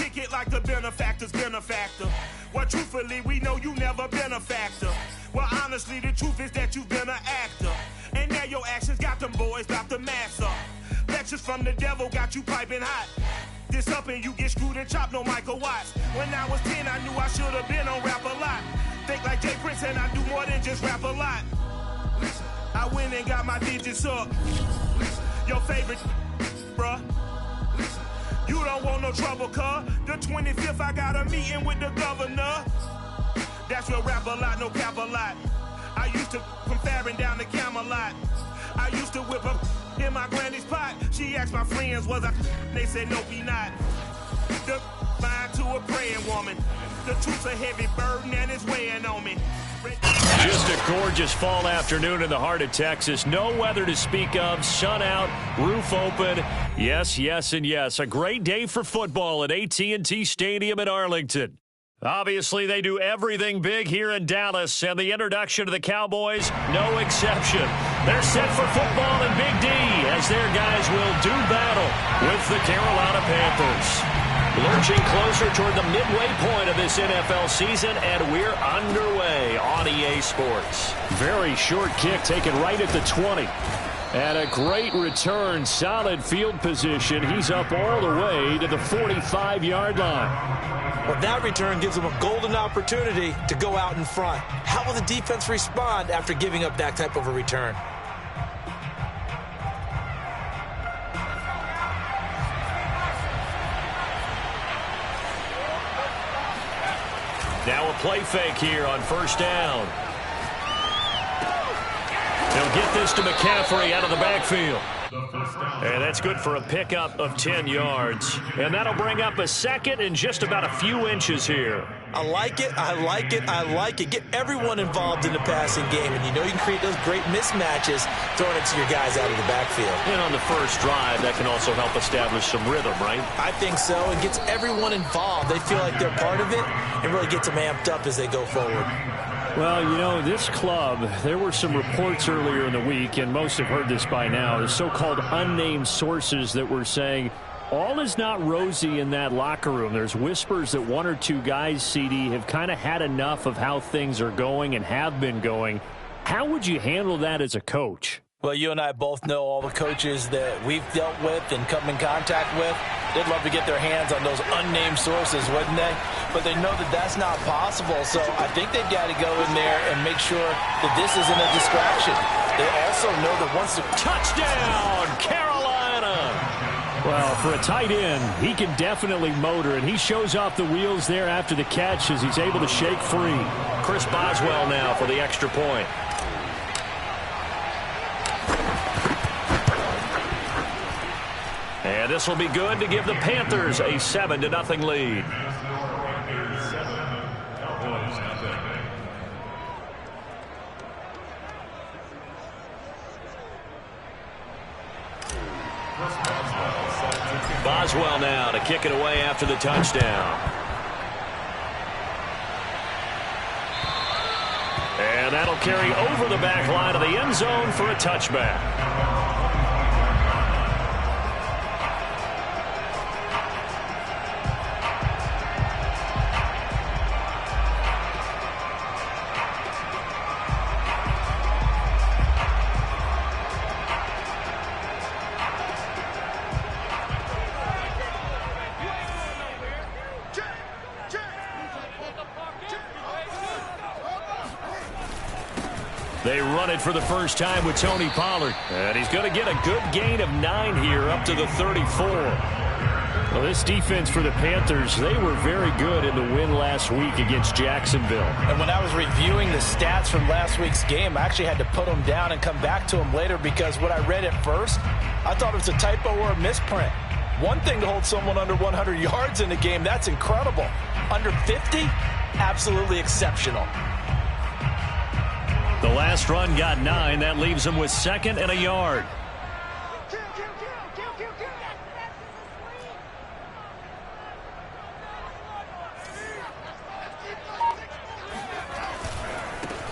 kick it like the benefactor's been a factor. Well, truthfully, we know you never been a factor. Well, honestly, the truth is that you've been an actor. And now your actions got them boys dropped the mask up. Lectures from the devil got you piping hot. This up and you get screwed and chopped, no Michael Watts. When I was 10, I knew I should have been on Rap a Lot. Think like Jay Prince and I do more than just rap a lot. I went and got my digits up. Your favorite, bruh. You don't want no trouble, cuz. The 25th, I got a meeting with the governor. That's where Rap a Lot, no cap a lot. I used to from Farron down to Camelot. I used to whip up in my granny's pot. She asked my friends, was I? They said, no, be not. The mind to a praying woman. The truth's a heavy burden and it's weighing on me. Just a gorgeous fall afternoon in the heart of Texas. No weather to speak of. Sun out, roof open. Yes, yes, and yes. A great day for football at AT&T Stadium in Arlington. Obviously, they do everything big here in Dallas, and the introduction to the Cowboys, no exception. They're set for football in Big D as their guys will do battle with the Carolina Panthers. Lurching closer toward the midway point of this NFL season, and we're underway on EA Sports. Very short kick taken right at the 20. And a great return, solid field position. He's up all the way to the 45-yard line. Well, that return gives them a golden opportunity to go out in front. How will the defense respond after giving up that type of a return? Now a play fake here on first down. They'll get this to McCaffrey out of the backfield. And that's good for a pickup of 10 yards. And that'll bring up a second and just about a few inches here. I like it, I like it, I like it. Get everyone involved in the passing game, and you know you can create those great mismatches throwing it to your guys out of the backfield. And on the first drive, that can also help establish some rhythm, right? I think so. It gets everyone involved. They feel like they're part of it and really gets them amped up as they go forward. Well, you know, this club, there were some reports earlier in the week, and most have heard this by now, the so-called unnamed sources that were saying all is not rosy in that locker room. There's whispers that one or two guys, CD, have kind of had enough of how things are going and have been going. How would you handle that as a coach? Well, you and I both know all the coaches that we've dealt with and come in contact with. They'd love to get their hands on those unnamed sources, wouldn't they? But they know that that's not possible, so I think they've got to go in there and make sure that this isn't a distraction. They also know that once the touchdown, Carolina! Well, for a tight end, he can definitely motor, and he shows off the wheels there after the catch as he's able to shake free. Chris Boswell now for the extra point. And this will be good to give the Panthers a 7-0 lead. Boswell now to kick it away after the touchdown. And that'll carry over the back line of the end zone for a touchback. They run it for the first time with Tony Pollard. And he's going to get a good gain of 9 here up to the 34. Well, this defense for the Panthers, they were very good in the win last week against Jacksonville. And when I was reviewing the stats from last week's game, I actually had to put them down and come back to them later because what I read at first, I thought it was a typo or a misprint. One thing to hold someone under 100 yards in the game, that's incredible. Under 50, absolutely exceptional. The last run got 9. That leaves them with 2nd and a yard.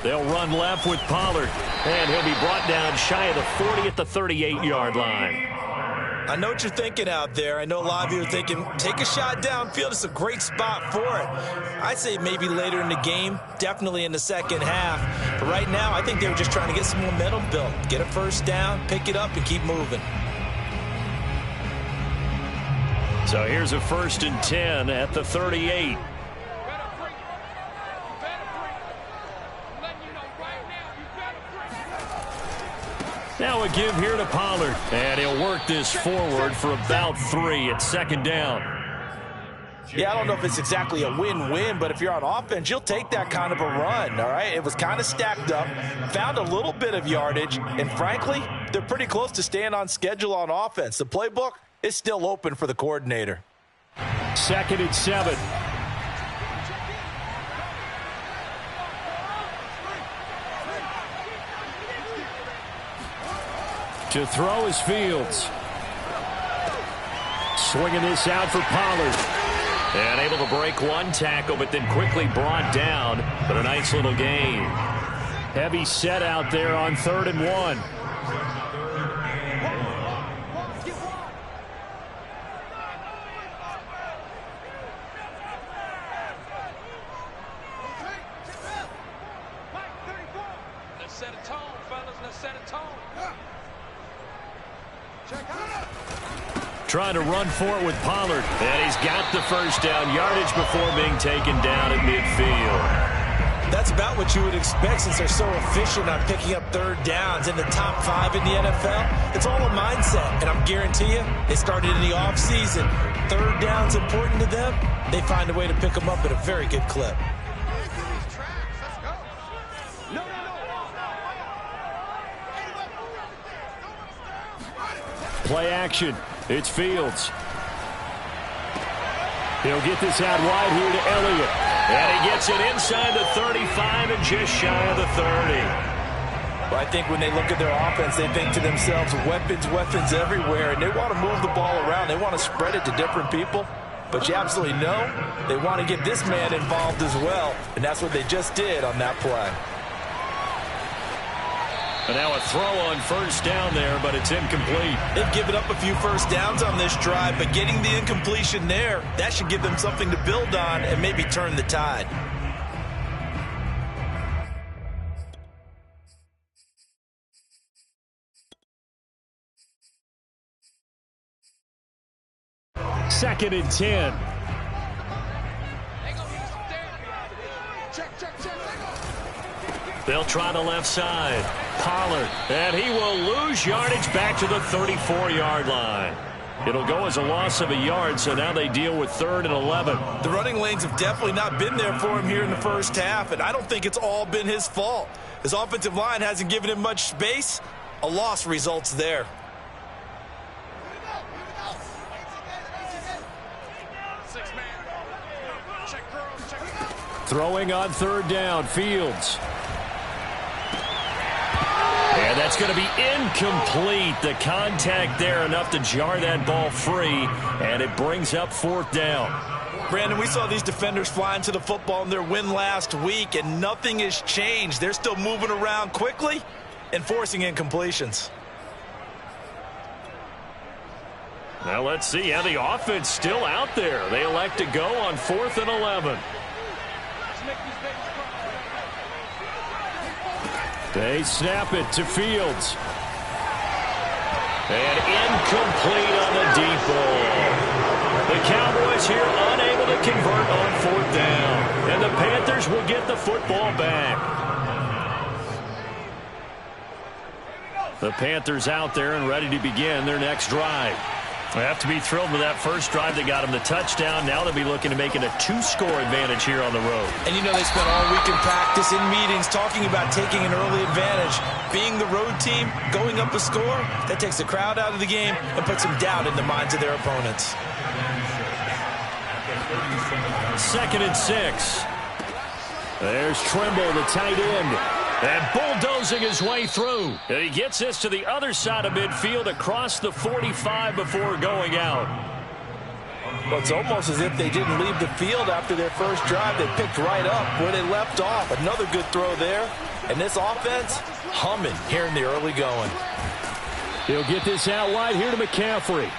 They'll run left with Pollard. And he'll be brought down shy of the 40 at the 38-yard line. I know what you're thinking out there. I know a lot of you are thinking, take a shot downfield. It's a great spot for it. I'd say maybe later in the game, definitely in the second half. But right now, I think they were just trying to get some momentum built. Get a first down, pick it up, and keep moving. So here's a 1st and 10 at the 38. Now a give here to Pollard, and he'll work this forward for about 3 at 2nd down. Yeah, I don't know if it's exactly a win-win, but if you're on offense, you'll take that kind of a run, all right? It was kind of stacked up, found a little bit of yardage, and frankly, they're pretty close to staying on schedule on offense. The playbook is still open for the coordinator. 2nd and 7. To throw is Fields. Swinging this out for Pollard. And able to break one tackle, but then quickly brought down. But a nice little gain. Heavy set out there on 3rd and 1. Let's set a tone, fellas. Let's set a tone. Trying to run for it with Pollard. And he's got the first down yardage before being taken down at midfield. That's about what you would expect since they're so efficient on picking up 3rd downs in the top 5 in the NFL. It's all a mindset, and I'm guarantee you, they started in the offseason. 3rd down's important to them. They find a way to pick them up at a very good clip. Play action. It's Fields. He'll get this out wide here to Elliott. And he gets it inside the 35 and just shy of the 30. Well, I think when they look at their offense, they think to themselves, weapons everywhere, and they want to move the ball around. They want to spread it to different people. But you absolutely know they want to get this man involved as well, and that's what they just did on that play. And now a throw on 1st down there, but it's incomplete. They've given up a few first downs on this drive, but getting the incompletion there, that should give them something to build on and maybe turn the tide. Second and 10. They'll try the left side. Pollard, and he will lose yardage back to the 34-yard line. It'll go as a loss of a yard, so now they deal with 3rd and 11. The running lanes have definitely not been there for him here in the first half, and I don't think it's all been his fault. His offensive line hasn't given him much space. A loss results there. Throwing on 3rd down, Fields. And that's going to be incomplete. The contact there enough to jar that ball free, and it brings up 4th down. Brandon, we saw these defenders flying to the football in their win last week, and nothing has changed. They're still moving around quickly and forcing incompletions. Now let's see how the offense still out there. They elect to go on 4th and 11. They snap it to Fields. And incomplete on the deep ball. The Cowboys here unable to convert on 4th down. And the Panthers will get the football back. The Panthers out there and ready to begin their next drive. They have to be thrilled with that first drive that got them the touchdown. Now they'll be looking to make it a 2-score advantage here on the road. And you know they spent all week in practice, in meetings, talking about taking an early advantage. Being the road team, going up a score, that takes the crowd out of the game and puts some doubt in the minds of their opponents. 2nd and 6. There's Trimble, the tight end. And bulldozing his way through. And he gets this to the other side of midfield across the 45 before going out. Well, it's almost as if they didn't leave the field after their first drive. They picked right up where they left off. Another good throw there. And this offense humming here in the early going. He'll get this out wide here to McCaffrey.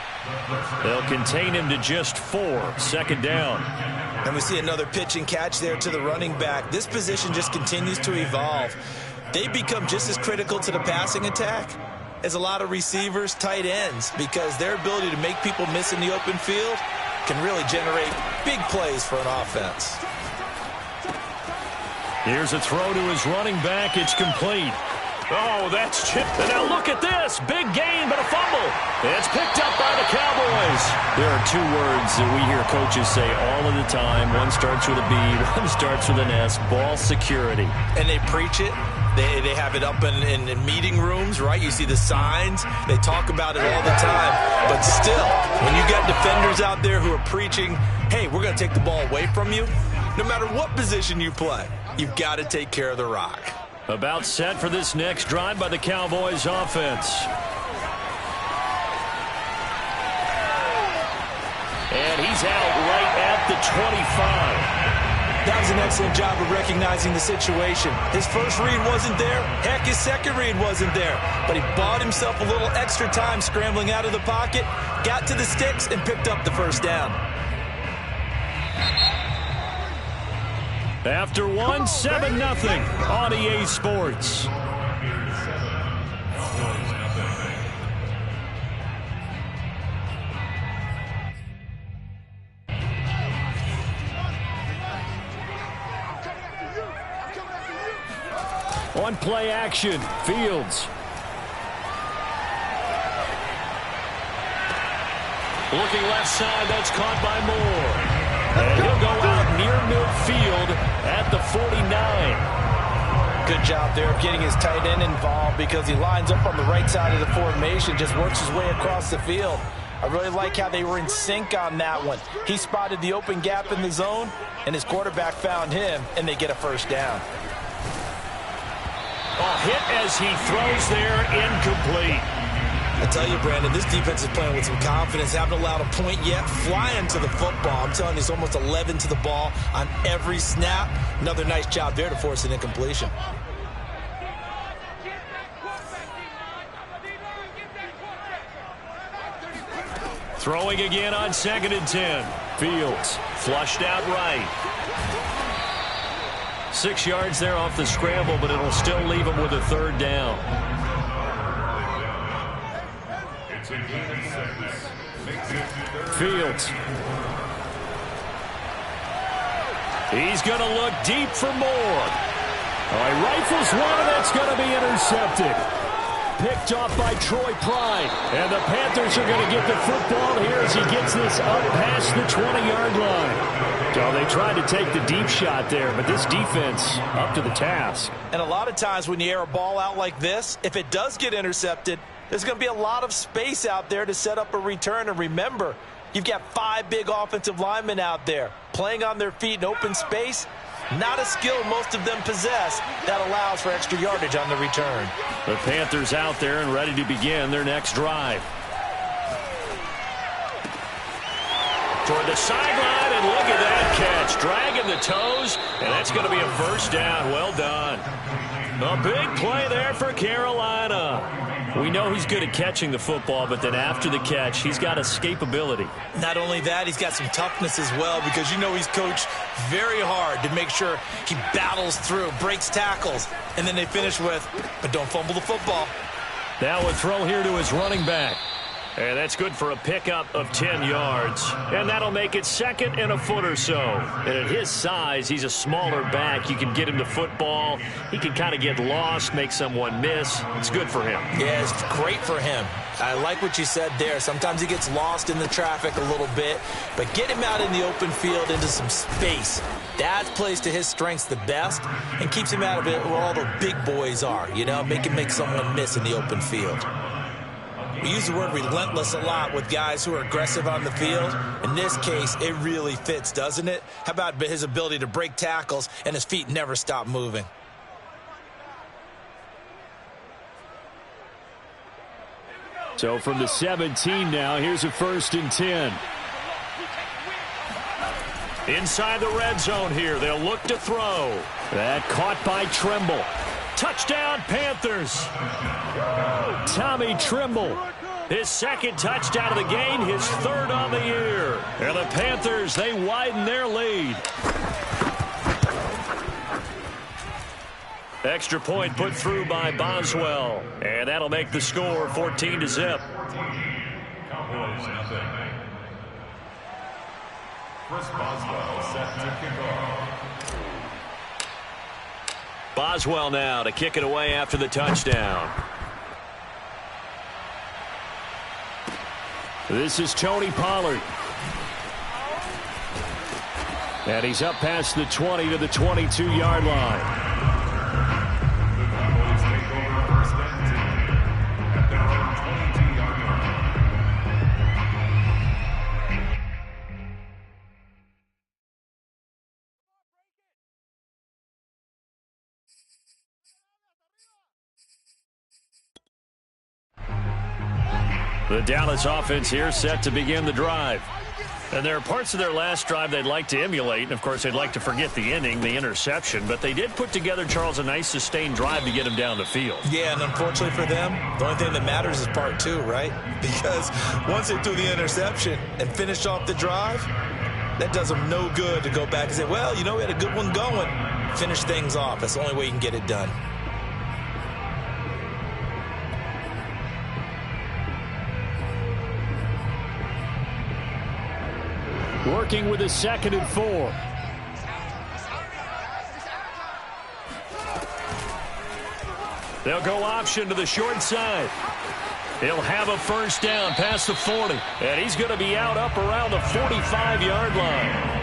They'll contain him to just 4. 2nd down. And we see another pitch and catch there to the running back. This position just continues to evolve. They become just as critical to the passing attack as a lot of receivers, tight ends, because their ability to make people miss in the open field can really generate big plays for an offense. Here's a throw to his running back. It's complete. Oh, that's chipped. And now look at this. Big gain, but a fumble. It's picked up by the Cowboys. There are 2 words that we hear coaches say all of the time. One starts with a B, one starts with an S. Ball security. And they preach it. They have it up in meeting rooms, right? You see the signs. They talk about it all the time. But still, when you got defenders out there who are preaching, hey, we're going to take the ball away from you, no matter what position you play, you've got to take care of the rock. About set for this next drive by the Cowboys offense. And he's out right at the 25. That was an excellent job of recognizing the situation. His first read wasn't there. Heck, his second read wasn't there. But he bought himself a little extra time scrambling out of the pocket, got to the sticks, and picked up the first down. After 1, 7-0 on EA Sports. On play action, Fields. Looking left side, that's caught by Moore. And he'll go out near midfield at the 49. Good job there of getting his tight end involved because he lines up on the right side of the formation, just works his way across the field. I really like how they were in sync on that one. He spotted the open gap in the zone, and his quarterback found him, and they get a first down. A hit as he throws there, incomplete. I tell you, Brandon, this defense is playing with some confidence. Haven't allowed a point yet. Flying to the football. I'm telling you, it's almost 11 to the ball on every snap. Another nice job there to force an incompletion. Throwing again on 2nd and 10. Fields flushed out right. 6 yards there off the scramble, but it'll still leave him with a 3rd down. Fields. He's going to look deep for Moore. All right, rifles one, and that's going to be intercepted. Picked off by Troy Pride. And the Panthers are going to get the football here as he gets this up past the 20-yard line. So they tried to take the deep shot there, but this defense up to the task. And a lot of times when you air a ball out like this, if it does get intercepted, there's going to be a lot of space out there to set up a return. And remember, you've got 5 big offensive linemen out there playing on their feet in open space. Not a skill most of them possess that allows for extra yardage on the return. The Panthers out there and ready to begin their next drive. Toward the sideline, and look at that catch. Dragging the toes, and that's going to be a first down. Well done. A big play there for Carolina. We know he's good at catching the football, but then after the catch, he's got escapability. Not only that, he's got some toughness as well, because you know he's coached very hard to make sure he battles through, breaks tackles, and then they finish with, but don't fumble the football. Now a throw here to his running back. And that's good for a pickup of 10 yards. And that'll make it 2nd and a foot or so. And at his size, he's a smaller back. You can get him the football. He can kind of get lost, make someone miss. It's good for him. Yeah, it's great for him. I like what you said there. Sometimes he gets lost in the traffic a little bit. But get him out in the open field into some space. That plays to his strengths the best and keeps him out of it where all the big boys are. You know, make him make someone miss in the open field. We use the word relentless a lot with guys who are aggressive on the field. In this case, it really fits, doesn't it? How about his ability to break tackles and his feet never stop moving? So from the 17 now, here's a 1st and 10. Inside the red zone here, they'll look to throw. That caught by Tremble. Touchdown, Panthers. Tommy Tremble. His second touchdown of the game, his third on the year. And the Panthers, they widen their lead. Extra point put through by Boswell. And that'll make the score 14-0. Cowboys nothing. Chris Boswell set to kick off. Boswell now to kick it away after the touchdown. This is Tony Pollard. And he's up past the 20 to the 22-yard line. The Dallas offense here set to begin the drive. And there are parts of their last drive they'd like to emulate. And, of course, they'd like to forget the inning, the interception. But they did put together, Charles, a nice sustained drive to get him down the field. Yeah, and unfortunately for them, the only thing that matters is part two, right? Because once they threw the interception and finished off the drive, that does them no good to go back and say, well, you know, we had a good one going. Finish things off. That's the only way you can get it done. Working with a 2nd and 4. They'll go option to the short side. He'll have a first down past the 40. And he's going to be out up around the 45-yard line.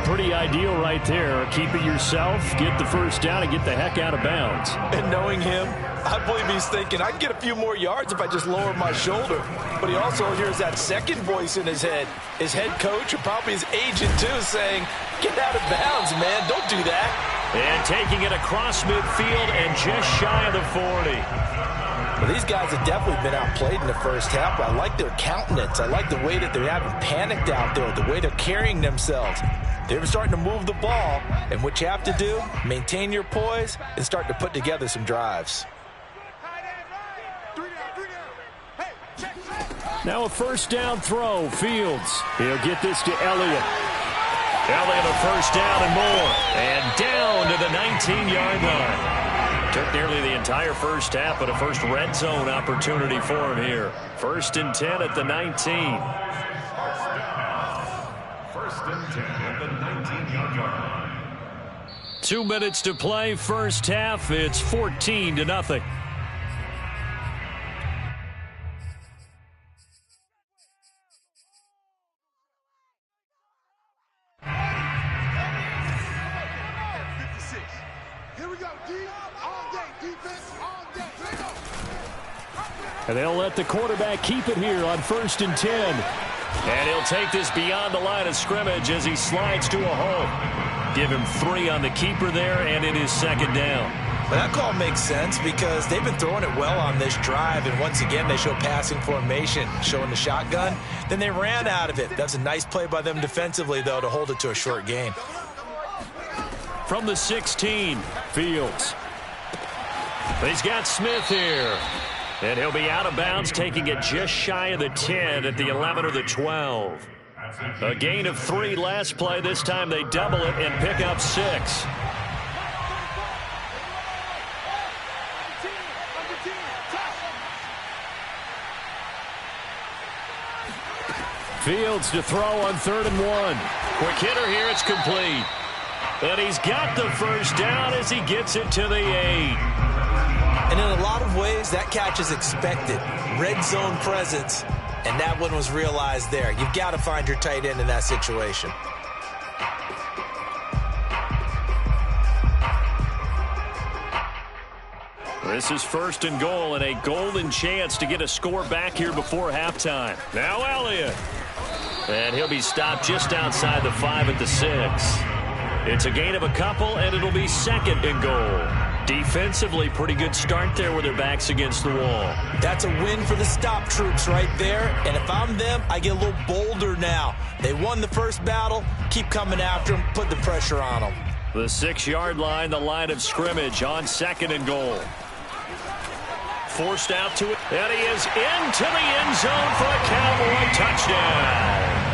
Pretty ideal right there. Keep it yourself, get the first down, and get the heck out of bounds. And knowing him, I believe he's thinking, I can get a few more yards if I just lower my shoulder. But he also hears that second voice in his head. His head coach, and probably his agent, too, saying, get out of bounds, man. Don't do that. And taking it across midfield and just shy of the 40. Well, these guys have definitely been outplayed in the first half. I like their countenance. I like the way that they haven't panicked out there, the way they're carrying themselves. They're starting to move the ball, and what you have to do, maintain your poise and start to put together some drives. Now a first down throw, Fields. He'll get this to Elliott. Elliott a first down and more. And down to the 19-yard line. Took nearly the entire first half, but a first red zone opportunity for him here. 1st and 10 at the 19. First and 10 at the 19-yard line. 2 minutes to play, first half. It's 14-0. And they'll let the quarterback keep it here on 1st and 10. And he'll take this beyond the line of scrimmage as he slides to a hole. Give him 3 on the keeper there, and it is 2nd down. But that call makes sense because they've been throwing it well on this drive, and once again they show passing formation, showing the shotgun. Then they ran out of it. That's a nice play by them defensively, though, to hold it to a short gain. From the 16, Fields. He's got Smith here. And he'll be out of bounds, taking it just shy of the 10 at the 11 or the 12. A gain of 3 last play. This time they double it and pick up 6. Fields to throw on 3rd and 1. Quick hitter here. It's complete. And he's got the first down as he gets it to the 8. And in a lot of ways, that catch is expected. Red zone presence, and that one was realized there. You've got to find your tight end in that situation. This is 1st and goal, and a golden chance to get a score back here before halftime. Now Elliott. And he'll be stopped just outside the 5 at the 6. It's a gain of a couple, and it'll be 2nd and goal. Defensively, pretty good start there with their backs against the wall. That's a win for the stop troops right there. And if I'm them, I get a little bolder now. They won the first battle. Keep coming after them. Put the pressure on them. The 6-yard line, the line of scrimmage on 2nd and goal. Forced out to it, and he is into the end zone for a Cowboy touchdown.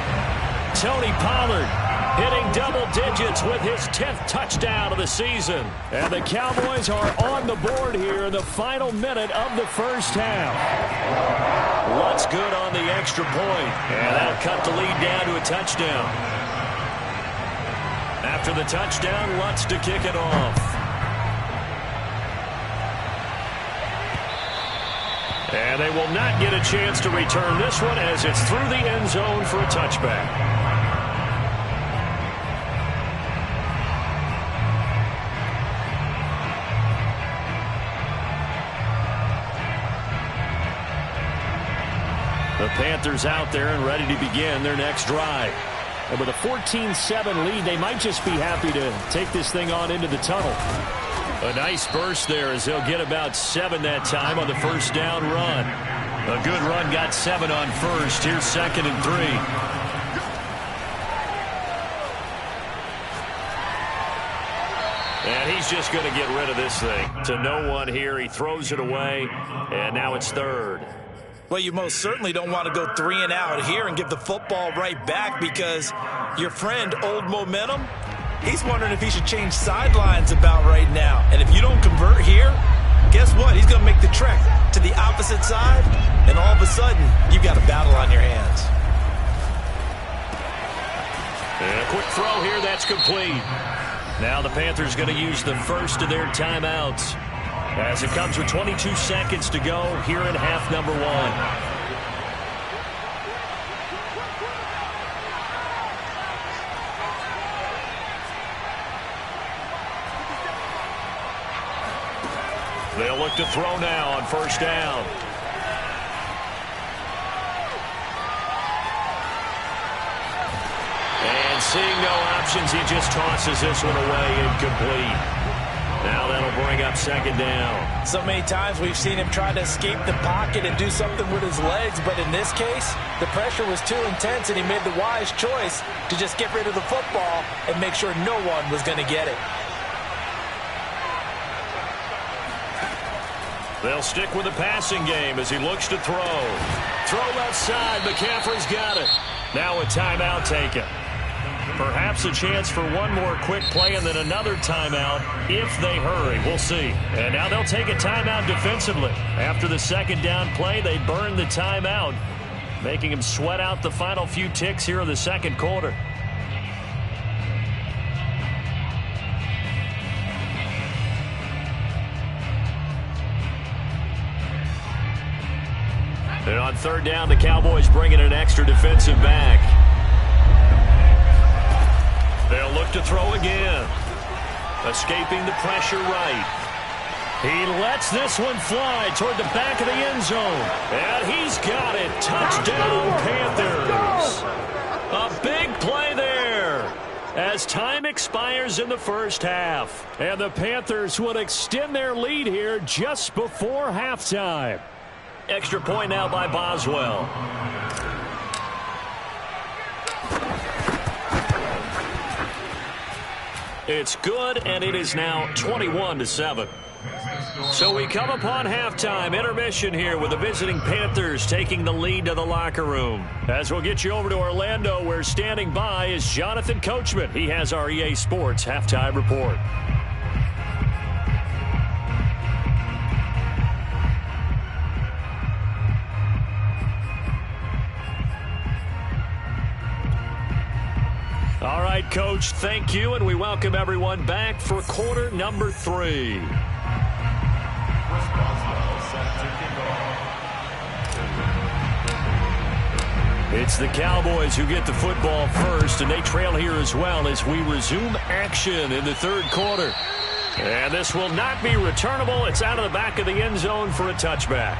Tony Pollard hitting double digits with his 10th touchdown of the season. And the Cowboys are on the board here in the final minute of the first half. Lutz good on the extra point, and that'll cut the lead down to a touchdown. After the touchdown, Lutz to kick it off. And they will not get a chance to return this one as it's through the end zone for a touchback. The Panthers out there and ready to begin their next drive. And with a 14-7 lead, they might just be happy to take this thing on into the tunnel. A nice burst there as they'll get about 7 that time on the first down run. A good run got 7 on first. Here's 2nd and 3. And he's just going to get rid of this thing. To no one here. He throws it away, and now it's 3rd. Well, you most certainly don't want to go 3 and out here and give the football right back because your friend, Old Momentum, he's wondering if he should change sidelines about right now. And if you don't convert here, guess what? He's going to make the trek to the opposite side, and all of a sudden, you've got a battle on your hands. And a quick throw here, that's complete. Now the Panthers going to use the first of their timeouts as it comes with 22 seconds to go here in half number 1. They'll look to throw now on first down. And seeing no options, he just tosses this one away, incomplete. Now that'll bring up 2nd down. So many times we've seen him try to escape the pocket and do something with his legs, but in this case, the pressure was too intense and he made the wise choice to just get rid of the football and make sure no one was going to get it. They'll stick with the passing game as he looks to throw. Throw left side. McCaffrey's got it. Now a timeout taken. Perhaps a chance for one more quick play and then another timeout if they hurry. We'll see. And now they'll take a timeout defensively. After the 2nd down play, they burn the timeout, making him sweat out the final few ticks here in the 2nd quarter. And on 3rd down, the Cowboys bring in an extra defensive back. They'll look to throw again. Escaping the pressure right. He lets this one fly toward the back of the end zone. And he's got it. Touchdown, Panthers. A big play there as time expires in the first half. And the Panthers would extend their lead here just before halftime. Extra point now by Boswell. It's good, and it is now 21-7. So we come upon halftime intermission here with the visiting Panthers taking the lead to the locker room. As we'll get you over to Orlando, where standing by is Jonathan Coachman. He has our EA Sports halftime report. All right, Coach, thank you, and we welcome everyone back for quarter number 3. It's the Cowboys who get the football first, and they trail here as well as we resume action in the 3rd quarter. And this will not be returnable. It's out of the back of the end zone for a touchback.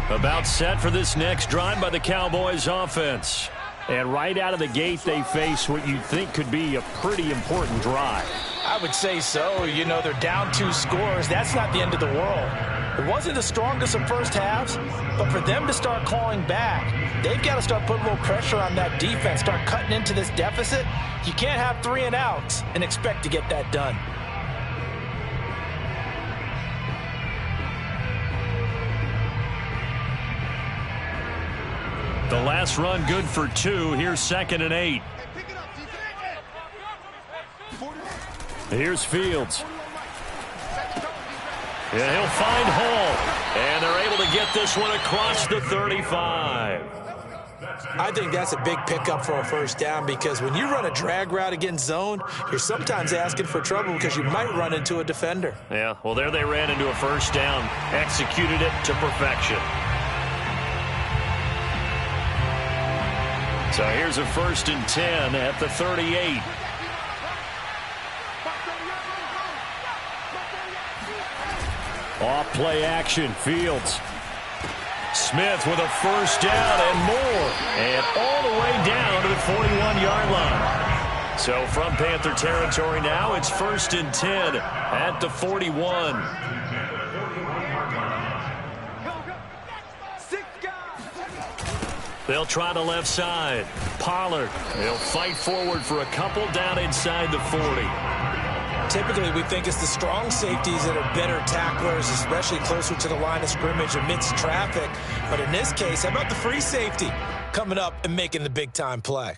About set for this next drive by the Cowboys offense. And right out of the gate, they face what you'd think could be a pretty important drive. I would say so. You know, they're down 2 scores. That's not the end of the world. It wasn't the strongest of first halves, but for them to start clawing back, they've got to start putting a little pressure on that defense, start cutting into this deficit. You can't have 3 and outs and expect to get that done. The last run good for 2. Here's 2nd and 8. Here's Fields. And he'll find Hall. And they're able to get this one across the 35. I think that's a big pickup for a first down because when you run a drag route against zone, you're sometimes asking for trouble because you might run into a defender. Yeah, well, there they ran into a first down. Executed it to perfection. So here's a 1st and 10 at the 38. Off play action, Fields. Smith with a first down and more. And all the way down to the 41-yard line. So from Panther territory now, it's 1st and 10 at the 41. They'll try the left side. Pollard. They'll fight forward for a couple down inside the 40. Typically, we think it's the strong safeties that are better tacklers, especially closer to the line of scrimmage amidst traffic. But in this case, how about the free safety coming up and making the big-time play?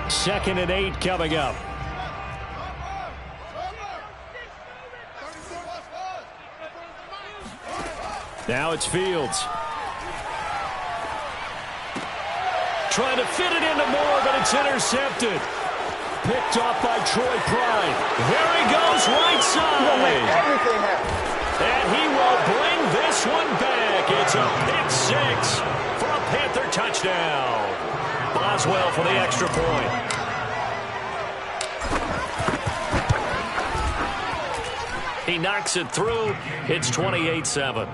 Second and 8 coming up. Now it's Fields. Trying to fit it into Moore, but it's intercepted. Picked off by Troy Pride. There he goes, right side. And he will bring this one back. It's a pick 6 for a Panther touchdown. Boswell for the extra point. He knocks it through. It's 28-7.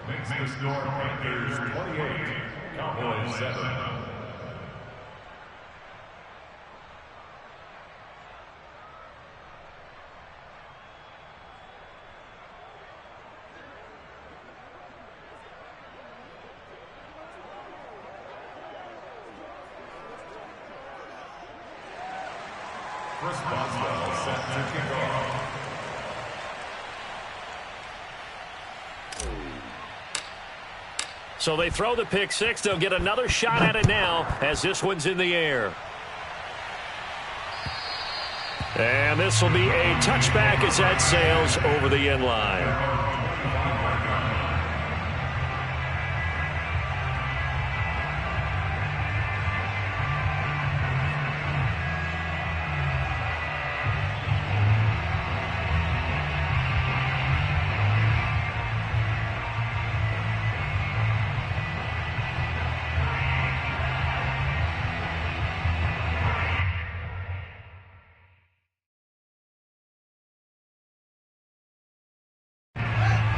Makes the score Panthers 28, Cowboys 7. Chris Boswell set to kick off. So they throw the pick 6. They'll get another shot at it now as this one's in the air. And this will be a touchback as that sails over the end line.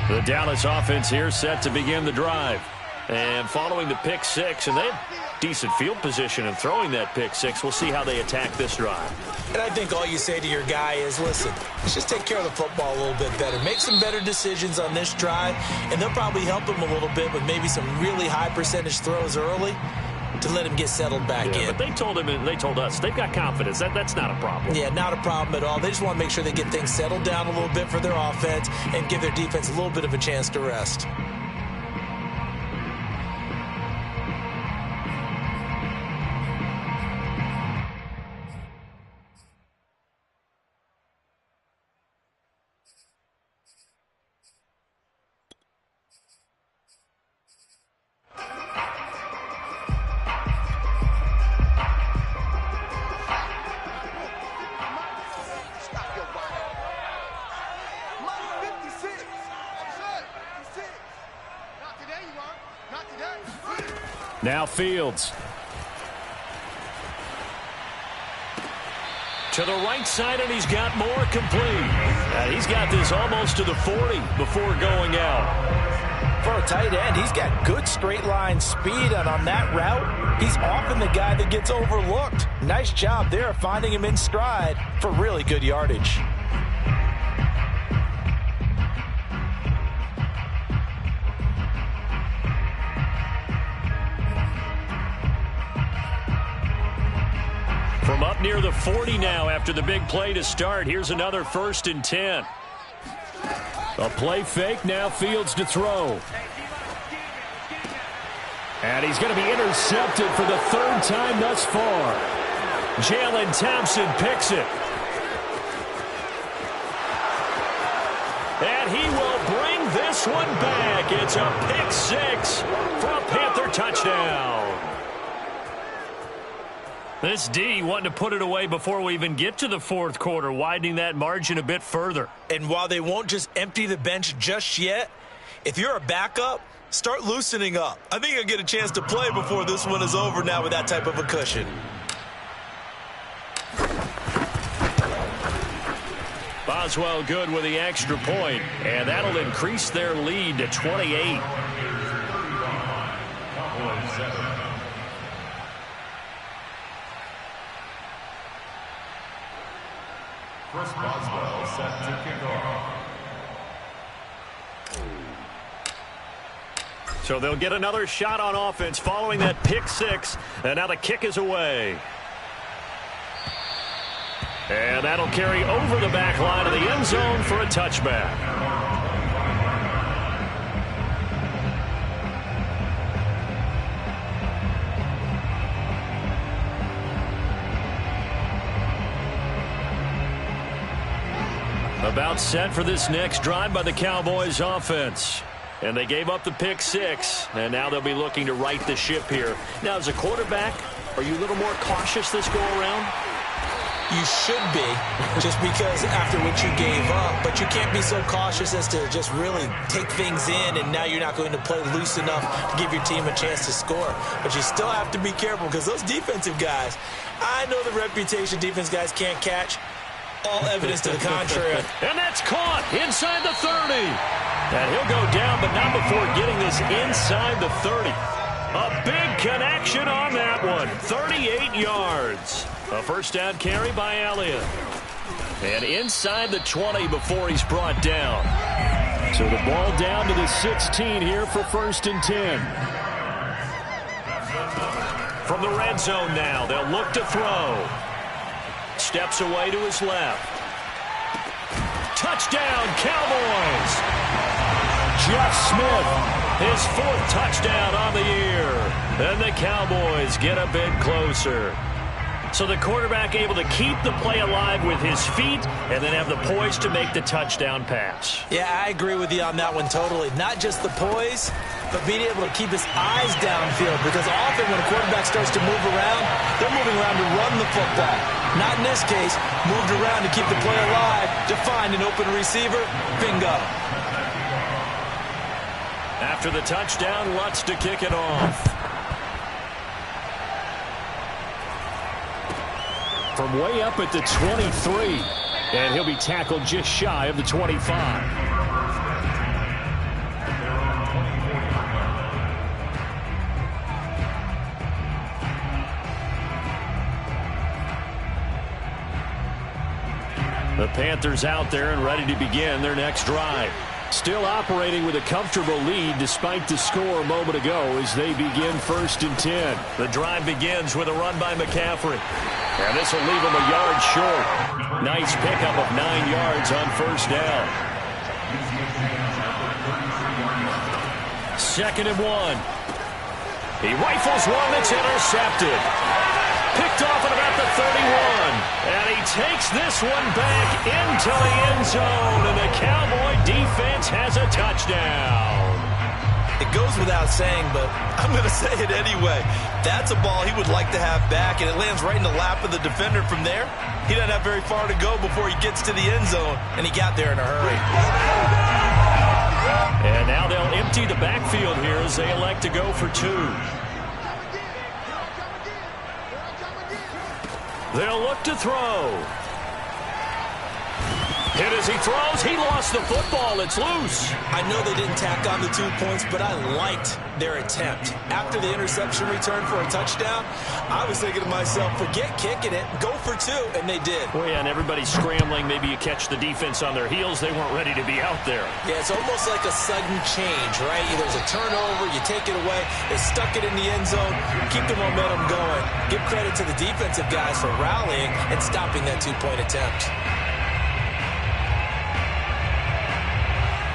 The Dallas offense here set to begin the drive. And following the pick 6, and they have decent field position in throwing that pick 6. We'll see how they attack this drive. And I think all you say to your guy is, listen, let's just take care of the football a little bit better. Make some better decisions on this drive, and they'll probably help him a little bit with maybe some really high percentage throws early to let him get settled back in. But they told him and they told us they've got confidence. That's not a problem. Yeah, not a problem at all. They just want to make sure they get things settled down a little bit for their offense and give their defense a little bit of a chance to rest. Now Fields. To the right side, and he's got more complete. And he's got this almost to the 40 before going out. For a tight end, he's got good straight line speed, and on that route, he's often the guy that gets overlooked. Nice job there finding him in stride for really good yardage. From up near the 40 now after the big play to start. Here's another 1st and 10. A play fake, now Fields to throw. And he's going to be intercepted for the 3rd time thus far. Jalen Thompson picks it. And he will bring this one back. It's a pick 6 for a Panther touchdown. This D wanting to put it away before we even get to the 4th quarter, widening that margin a bit further. And while they won't just empty the bench just yet, if you're a backup, start loosening up. I think you'll get a chance to play before this one is over now with that type of a cushion. Boswell good with the extra point, and that'll increase their lead to 28. Chris Boswell set to kick off. So they'll get another shot on offense following that pick 6, and now the kick is away. And that'll carry over the back line of the end zone for a touchback. About set for this next drive by the Cowboys offense. And they gave up the pick 6, and now they'll be looking to right the ship here. Now, as a quarterback, are you a little more cautious this go-around? You should be, just because after what you gave up. But you can't be so cautious as to just really take things in, and now you're not going to play loose enough to give your team a chance to score. But you still have to be careful, because those defensive guys, I know the reputation defense guys can't catch. All evidence to the contrary. And that's caught inside the 30. And he'll go down, but not before getting this inside the 30. A big connection on that one. 38 yards. A first down carry by Elliott. And inside the 20 before he's brought down. So the ball down to the 16 here for 1st and 10. From the red zone now, they'll look to throw. Steps away to his left. Touchdown, Cowboys! Jeff Smith, his 4th touchdown on the year. And the Cowboys get a bit closer. So the quarterback able to keep the play alive with his feet and then have the poise to make the touchdown pass. Yeah, I agree with you on that one totally. Not just the poise, but being able to keep his eyes downfield, because often when a quarterback starts to move around, they're moving around to run the football. Not in this case, moved around to keep the play alive, to find an open receiver, bingo. After the touchdown, Lutz to kick it off. From way up at the 23, and he'll be tackled just shy of the 25. The Panthers out there and ready to begin their next drive. Still operating with a comfortable lead despite the score a moment ago as they begin 1st and 10. The drive begins with a run by McCaffrey. And this will leave him a yard short. Nice pickup of 9 yards on 1st down. 2nd and 1. He rifles one that's intercepted. Picked off at about the 31. And he takes this one back into the end zone. And the Cowboy defense has a touchdown. It goes without saying, but I'm going to say it anyway. That's a ball he would like to have back, and it lands right in the lap of the defender from there. He doesn't have very far to go before he gets to the end zone, and he got there in a hurry. And now they'll empty the backfield here as they elect to go for 2. They'll look to throw. Hit as he throws. He lost the football. It's loose. I know they didn't tack on the 2 points, but I liked their attempt. After the interception return for a touchdown, I was thinking to myself, forget kicking it, go for 2, and they did. Well, yeah, and everybody's scrambling. Maybe you catch the defense on their heels. They weren't ready to be out there. Yeah, it's almost like a sudden change, right? There's a turnover, you take it away, they stuck it in the end zone, keep the momentum going. Give credit to the defensive guys for rallying and stopping that 2-point attempt.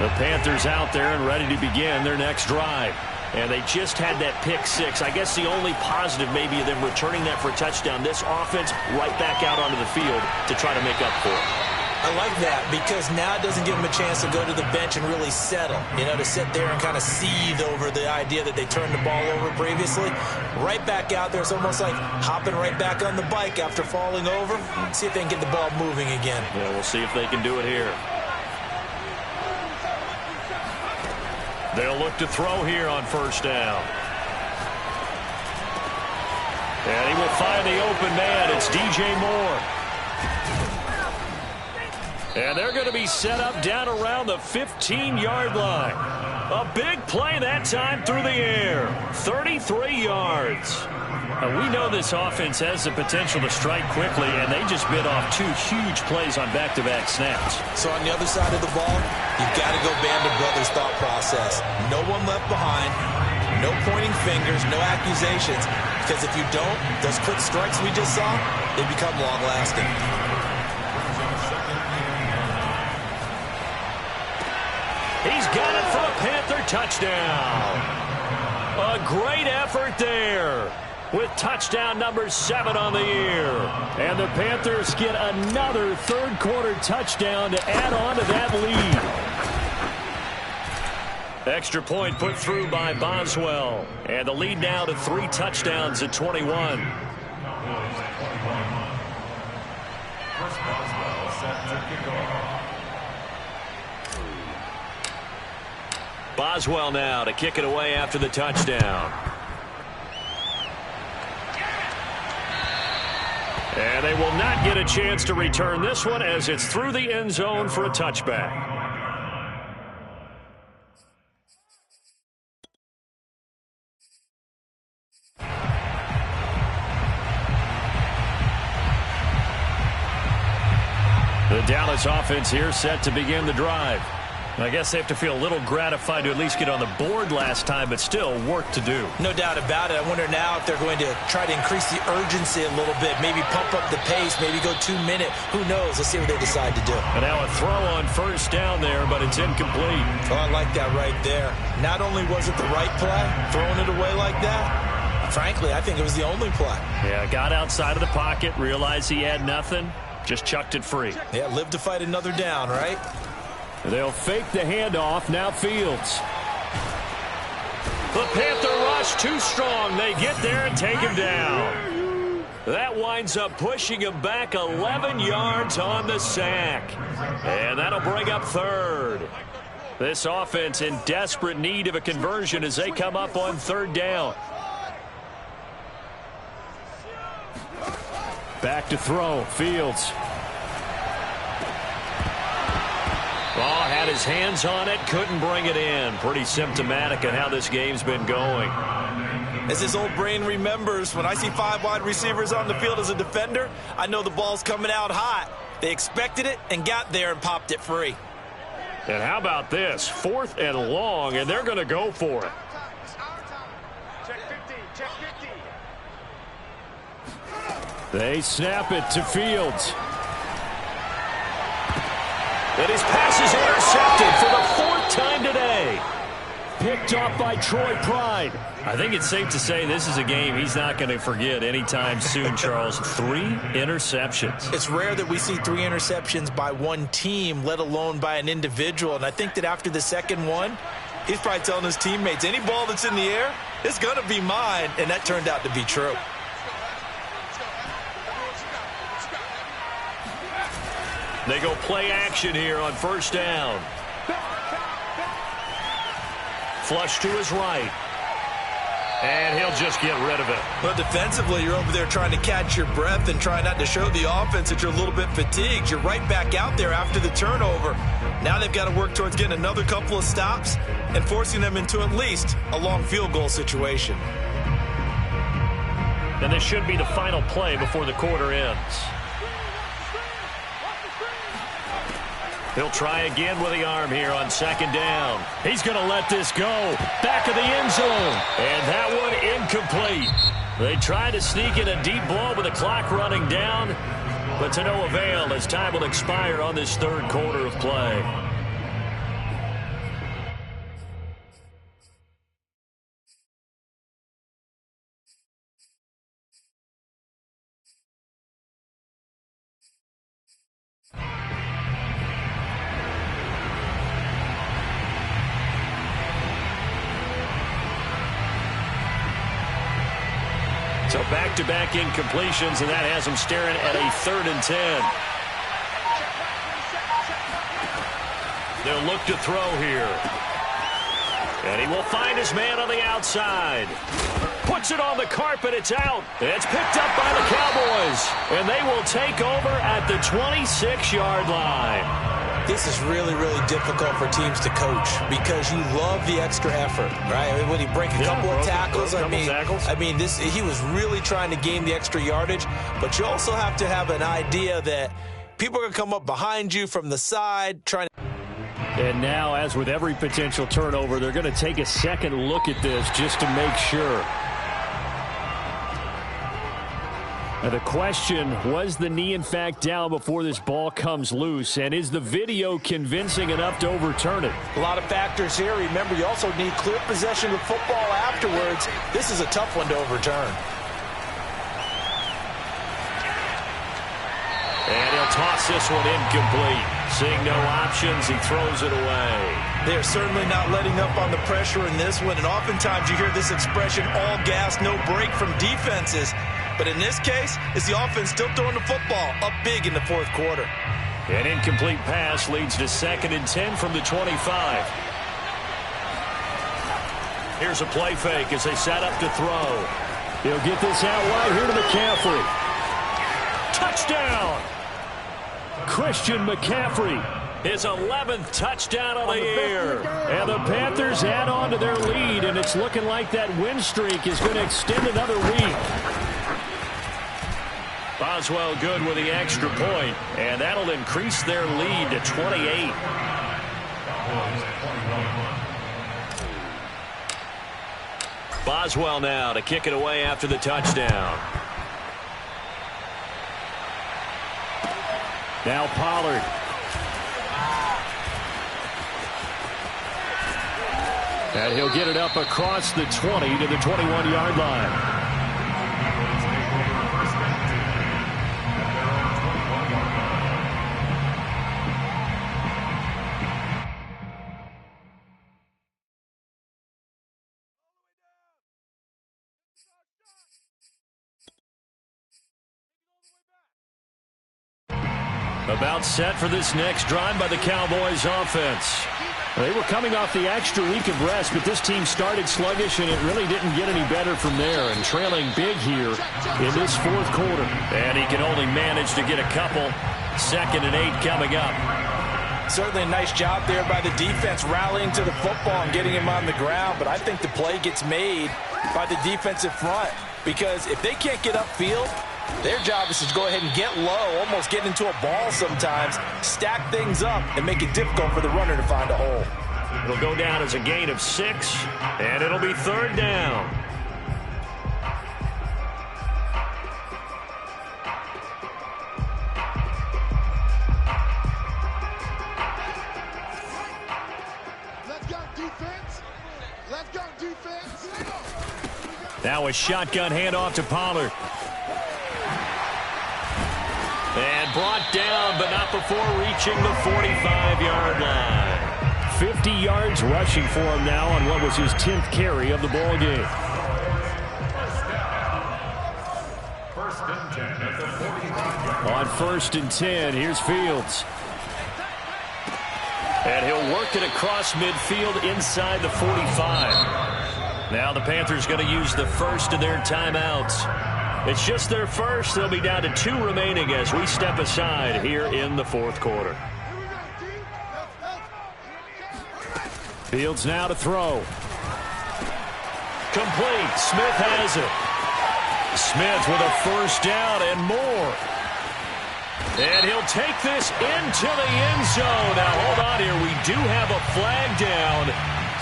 The Panthers out there and ready to begin their next drive. And they just had that pick 6. I guess the only positive maybe of them returning that for a touchdown. This offense right back out onto the field to try to make up for it. I like that because now it doesn't give them a chance to go to the bench and really settle. To sit there and kind of seethe over the idea that they turned the ball over previously. Right back out there. It's almost like hopping right back on the bike after falling over. See if they can get the ball moving again. Yeah, we'll see if they can do it here. They'll look to throw here on first down. And he will find the open man. It's DJ Moore. And they're going to be set up down around the 15-yard line. A big play that time through the air. 33 yards. We know this offense has the potential to strike quickly, and they just bit off 2 huge plays on back-to-back snaps. So on the other side of the ball, you've got to go band of brothers thought process. No one left behind, no pointing fingers, no accusations, because if you don't, those quick strikes we just saw, they become long-lasting. He's got it for a Panther touchdown. A great effort there, with touchdown number 7 on the year. And the Panthers get another third-quarter touchdown to add on to that lead. Extra point put through by Boswell. And the lead now to 3 touchdowns at 21. Boswell now to kick it away after the touchdown. And they will not get a chance to return this one as it's through the end zone for a touchback. The Dallas offense here set to begin the drive. I guess they have to feel a little gratified to at least get on the board last time, but still work to do. No doubt about it. I wonder now if they're going to try to increase the urgency a little bit, maybe pump up the pace, maybe go 2-minute. Who knows? Let's see what they decide to do. And now a throw on first down there, but it's incomplete. Oh, I like that right there. Not only was it the right play, throwing it away like that, frankly, I think it was the only play. Yeah, got outside of the pocket, realized he had nothing, just chucked it free. Yeah, live to fight another down, right? They'll fake the handoff. Now Fields. The Panther rush too strong. They get there and take him down. That winds up pushing him back 11 yards on the sack. And that'll bring up third. This offense in desperate need of a conversion as they come up on third down. Back to throw. Fields. Oh, had his hands on it, couldn't bring it in. Pretty symptomatic of how this game's been going. As his old brain remembers, when I see 5 wide receivers on the field as a defender, I know the ball's coming out hot. They expected it and got there and popped it free. And how about this? 4th and long, and they're going to go for it. Check 50, check 50. They snap it to Fields. And his pass is intercepted for the 4th time today. Picked off by Troy Pride. I think it's safe to say this is a game he's not going to forget anytime soon, Charles. 3 interceptions. It's rare that we see 3 interceptions by one team, let alone by an individual. And I think that after the second one, he's probably telling his teammates, any ball that's in the air, it's going to be mine. And that turned out to be true. They go play action here on first down. Flush to his right. And he'll just get rid of it. But defensively, you're over there trying to catch your breath and try not to show the offense that you're a little bit fatigued. You're right back out there after the turnover. Now they've got to work towards getting another couple of stops and forcing them into at least a long field goal situation. And this should be the final play before the quarter ends. He'll try again with the arm here on second down. He's going to let this go. Back of the end zone. And that one incomplete. They try to sneak in a deep ball with the clock running down, but to no avail as time will expire on this third quarter of play. So back-to-back incompletions, and that has them staring at a 3rd and 10. They'll look to throw here. And he will find his man on the outside. Puts it on the carpet. It's out. It's picked up by the Cowboys. And they will take over at the 26-yard line. This is really, really difficult for teams to coach because you love the extra effort, right? When he break a couple of tackles, I mean, he was really trying to gain the extra yardage, but you also have to have an idea that people are going to come up behind you from the side trying to. And now, as with every potential turnover, they're going to take a second look at this just to make sure. Now the question, was the knee in fact down before this ball comes loose? And is the video convincing enough to overturn it? A lot of factors here. Remember, you also need clear possession of the football afterwards. This is a tough one to overturn. And he'll toss this one incomplete. Seeing no options, he throws it away. They're certainly not letting up on the pressure in this one. And oftentimes you hear this expression, all gas, no break from defenses. But in this case, it's the offense still throwing the football up big in the fourth quarter. An incomplete pass leads to 2nd and 10 from the 25. Here's a play fake as they set up to throw. He'll get this out wide here to McCaffrey. Touchdown! Christian McCaffrey, his 11th touchdown of the year. And the Panthers add on to their lead, and it's looking like that win streak is going to extend another week. Boswell good with the extra point, and that'll increase their lead to 28. Boswell now to kick it away after the touchdown. Now Pollard. And he'll get it up across the 20 to the 21-yard line. About set for this next drive by the Cowboys offense. They were coming off the extra week of rest, but this team started sluggish, and it really didn't get any better from there, and trailing big here in this fourth quarter. And he can only manage to get a couple. 2nd and 8 coming up. Certainly a nice job there by the defense rallying to the football and getting him on the ground, but I think the play gets made by the defensive front because if they can't get upfield, their job is to go ahead and get low, almost get into a ball sometimes, stack things up, and make it difficult for the runner to find a hole. It'll go down as a gain of 6, and it'll be 3rd down. Let's go, defense. Let's go, defense. Now a shotgun handoff to Pollard. And brought down, but not before reaching the 45-yard line. 50 yards rushing for him now on what was his 10th carry of the ball game. 1st and 10 at the 45-yard line. On 1st and 10, here's Fields. And he'll work it across midfield inside the 45. Now the Panthers going to use the first of their timeouts. It's just their first. They'll be down to 2 remaining as we step aside here in the fourth quarter. Fields now to throw. Complete. Smith has it. Smith with a first down and more. And he'll take this into the end zone. Now, hold on here. We do have a flag down.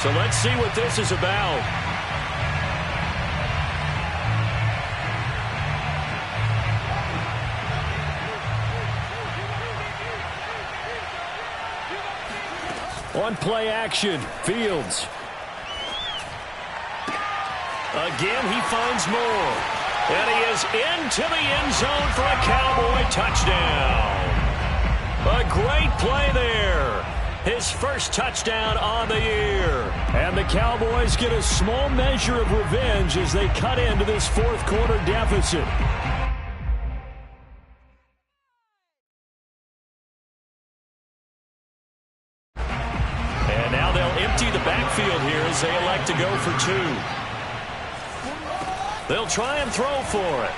So let's see what this is about. On play action, Fields. Again, he finds more. And he is into the end zone for a Cowboy touchdown. A great play there. His first touchdown on the year. And the Cowboys get a small measure of revenge as they cut into this fourth quarter deficit. And now they'll empty the backfield here as they elect to go for 2. They'll try and throw for it.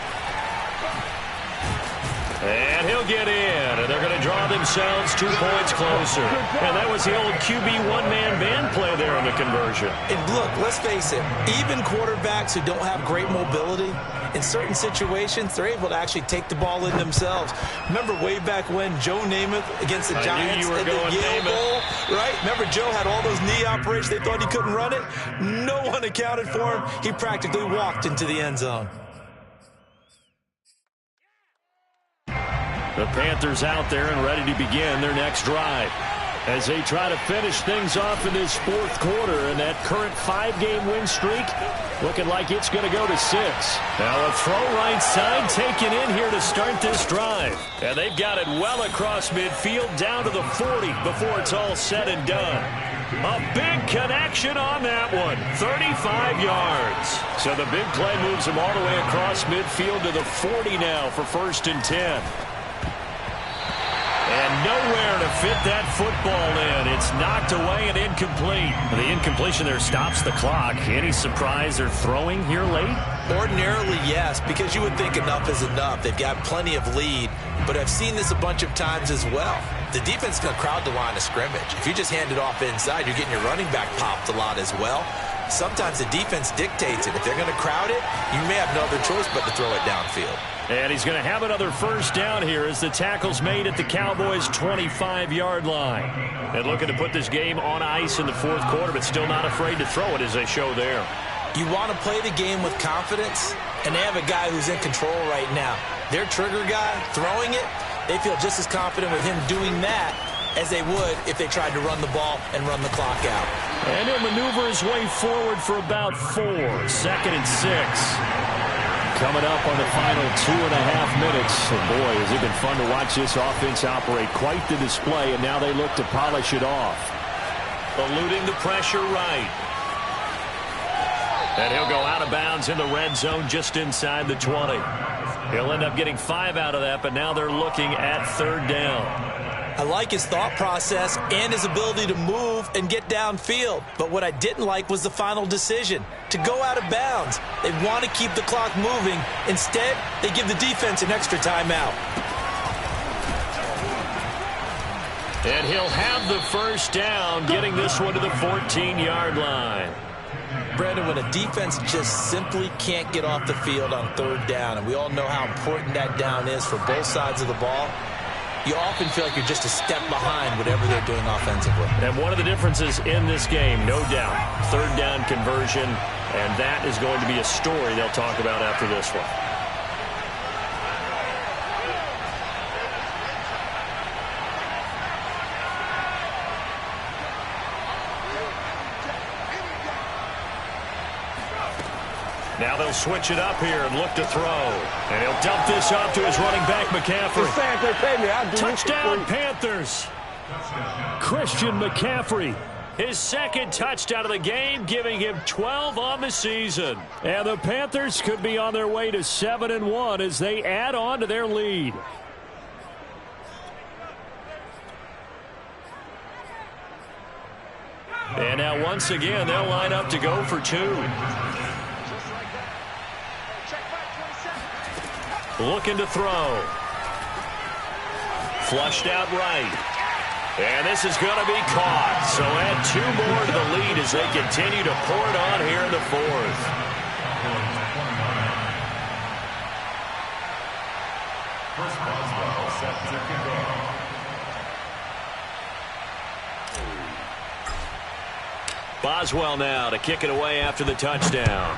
And he'll get in. And they're going to draw themselves 2 points closer. And that was the old QB one-man band play there in the conversion. And look, let's face it, even quarterbacks who don't have great mobility, in certain situations, they're able to actually take the ball in themselves. Remember way back when Joe Namath against the Giants at the Yale Bowl, right? Remember Joe had all those knee operations. They thought he couldn't run it. No one accounted for him. He practically walked into the end zone. The Panthers out there and ready to begin their next drive as they try to finish things off in this fourth quarter, and that current 5-game win streak looking like it's going to go to 6. Now a throw right side taken in here to start this drive. And they've got it well across midfield down to the 40 before it's all said and done. A big connection on that one. 35 yards. So the big play moves them all the way across midfield to the 40 now for 1st and 10. And nowhere to fit that football in. It's knocked away and incomplete. The incompletion there stops the clock. Any surprise they're throwing here late? Ordinarily, yes, because you would think enough is enough. They've got plenty of lead, but I've seen this a bunch of times as well. The defense is going to crowd the line of scrimmage. If you just hand it off inside, you're getting your running back popped a lot as well. Sometimes the defense dictates it. If they're going to crowd it, you may have no other choice but to throw it downfield. And he's going to have another first down here as the tackle's made at the Cowboys' 25-yard line. And looking to put this game on ice in the fourth quarter, but still not afraid to throw it as they show there. You want to play the game with confidence, and they have a guy who's in control right now. Their trigger guy, throwing it, they feel just as confident with him doing that as they would if they tried to run the ball and run the clock out. And he'll maneuver his way forward for about 4. 2nd and 6. Coming up on the final 2.5 minutes. And boy, has it been fun to watch this offense operate. Quite the display, and now they look to polish it off. Eluding the pressure right. And he'll go out of bounds in the red zone just inside the 20. He'll end up getting 5 out of that, but now they're looking at 3rd down. I like his thought process and his ability to move and get downfield. But what I didn't like was the final decision, to go out of bounds. They want to keep the clock moving. Instead, they give the defense an extra timeout. And he'll have the first down, getting this one to the 14-yard line. Brandon, when a defense just simply can't get off the field on 3rd down, and we all know how important that down is for both sides of the ball, you often feel like you're just a step behind whatever they're doing offensively. And one of the differences in this game, no doubt, 3rd down conversion, and that is going to be a story they'll talk about after this one. Now they'll switch it up here and look to throw. And he'll dump this off to his running back, McCaffrey. Touchdown, Panthers. Christian McCaffrey. His 2nd touchdown of the game, giving him 12 on the season. And the Panthers could be on their way to 7-1 as they add on to their lead. And now once again, they'll line up to go for two. Looking to throw. Flushed out right. And this is going to be caught. So add two more to the lead as they continue to pour it on here in the fourth. Chris Boswell set to kick off. Boswell now to kick it away after the touchdown.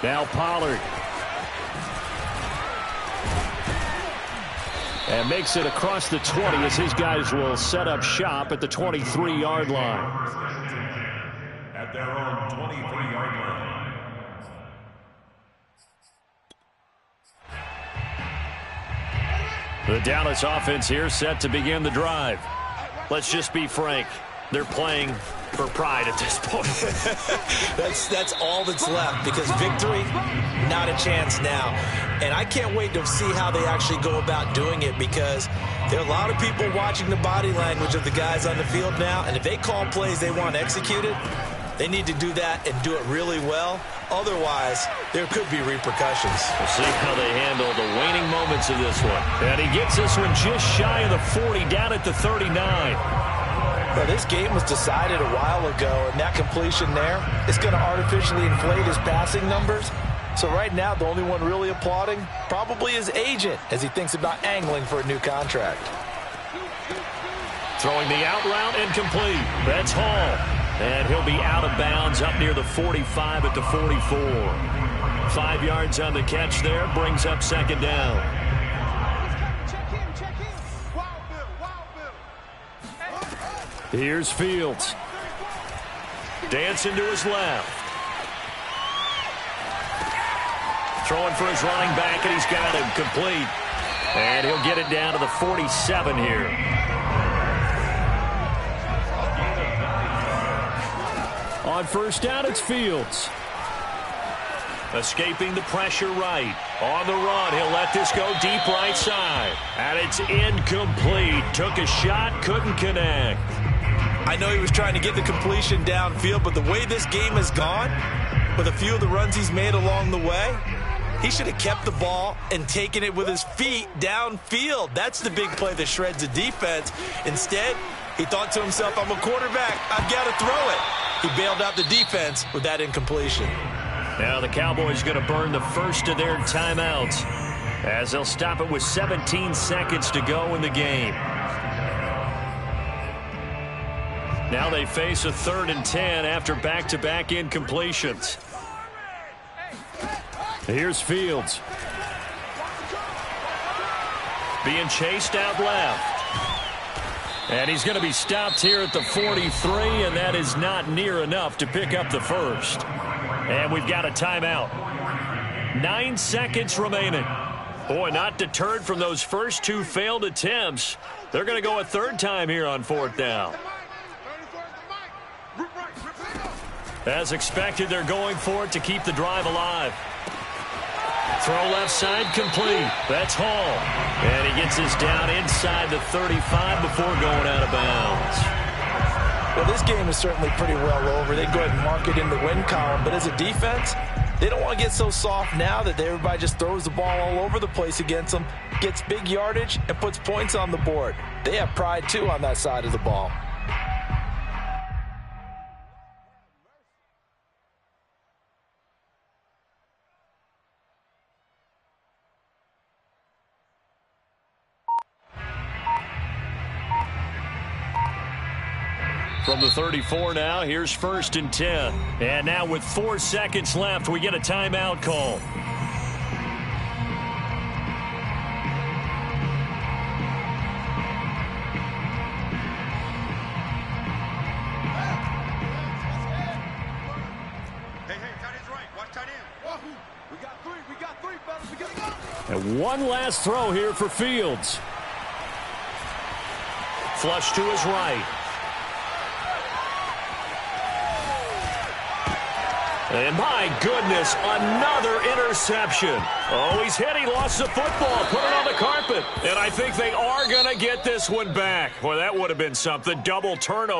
Now Pollard. And makes it across the 20 as his guys will set up shop at the 23-yard line. At their own 23-yard line. The Dallas offense here set to begin the drive. Let's just be frank. They're playing for pride at this point. That's all that's left, because victory, not a chance now. And I can't wait to see how they actually go about doing it, because there are a lot of people watching the body language of the guys on the field now, and if they call plays they want executed, they need to do that and do it really well. Otherwise, there could be repercussions. We'll see how they handle the waning moments of this one. And he gets this one just shy of the 40, down at the 39. Well, this game was decided a while ago, and that completion there is going to artificially inflate his passing numbers. So right now, the only one really applauding probably his agent as he thinks about angling for a new contract. Throwing the out route incomplete. That's Hall. And he'll be out of bounds up near the 45 at the 44. 5 yards on the catch there. Brings up second down. Here's Fields. Dancing to his left. Throwing for his running back, and he's got him complete. And he'll get it down to the 47 here. On first down, it's Fields. Escaping the pressure right. On the run, he'll let this go deep right side. And it's incomplete. Took a shot, couldn't connect. I know he was trying to get the completion downfield, but the way this game has gone, with a few of the runs he's made along the way, he should have kept the ball and taken it with his feet downfield. That's the big play that shreds the defense. Instead, he thought to himself, I'm a quarterback, I've got to throw it. He bailed out the defense with that incompletion. Now the Cowboys going to burn the first of their timeouts as they'll stop it with 17 seconds to go in the game. Now they face a 3rd and 10 after back-to-back incompletions. Here's Fields. Being chased out left. And he's going to be stopped here at the 43, and that is not near enough to pick up the first. And we've got a timeout. 9 seconds remaining. Boy, not deterred from those first 2 failed attempts. They're going to go a 3rd time here on 4th down. As expected, they're going for it to keep the drive alive. Throw left side complete. That's Hall. And he gets this down inside the 35 before going out of bounds. Well, this game is certainly pretty well over. They go ahead and mark it in the win column. But as a defense, they don't want to get so soft now that everybody just throws the ball all over the place against them, gets big yardage, and puts points on the board. They have pride, too, on that side of the ball. From the 34 now, here's 1st and 10. And now with 4 seconds left, we get a timeout call. And one last throw here for Fields. Flush to his right. And my goodness, another interception. Oh, he's hit. He lost the football. Put it on the carpet. And I think they are going to get this one back. Boy, that would have been something. Double turnover.